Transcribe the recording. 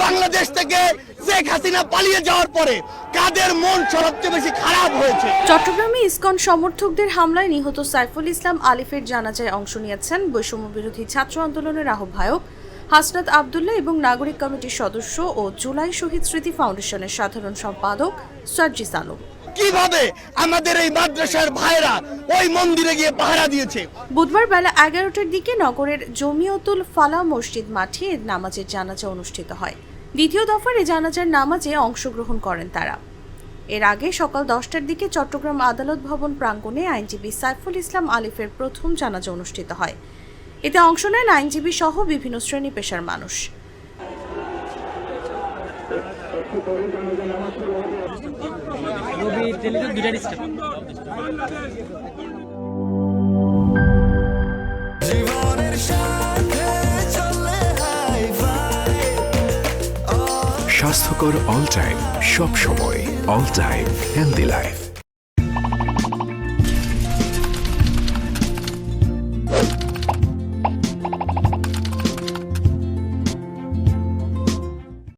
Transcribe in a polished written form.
বাংলাদেশ থেকে শেখ হাসিনা পালিয়ে যাওয়ার পরে কাদের মন সবচেয়ে বেশি খারাপ হয়েছে? চট্টগ্রামে ইসকন সমর্থকদের হামলায় নিহত সাইফুল ইসলাম আলিফের জানাজায় অংশ নিয়েছেন বৈষম্য বিরোধী ছাত্র আন্দোলনের আহ্বায়ক হাসনাত আব্দুল্লাহ এবং নাগরিক কমিটির সদস্য ও জুলাই শহীদ স্মৃতি ফাউন্ডেশনের সাধারণ সম্পাদক সার্জিস আলম। কিভাবে আমাদের এই মাদ্রাসার ভাইরা ওই মন্দিরে গিয়ে পাহারা দিয়েছে? বুধবার বেলা 11টার দিকে নগরের জমিয়তুল ফালাহ মসজিদ মাঠে এর নামাজের জানাজা অনুষ্ঠিত হয়। দ্বিতীয় দফার এই জানাজার নামাজে অংশগ্রহণ করেন তারা। এর আগে সকাল 10টার দিকে চট্টগ্রাম আদালত ভবন প্রাঙ্গণে আইনজীবী সাইফুল ইসলাম আলিফের প্রথম জানাজা অনুষ্ঠিত হয়। এতে অংশ নেন আইনজীবী সহ বিভিন্ন শ্রেণী পেশার মানুষ। স্বাস্থ্যকর অল টাইম, সব সময় অল টাইম হেলদি লাইফ।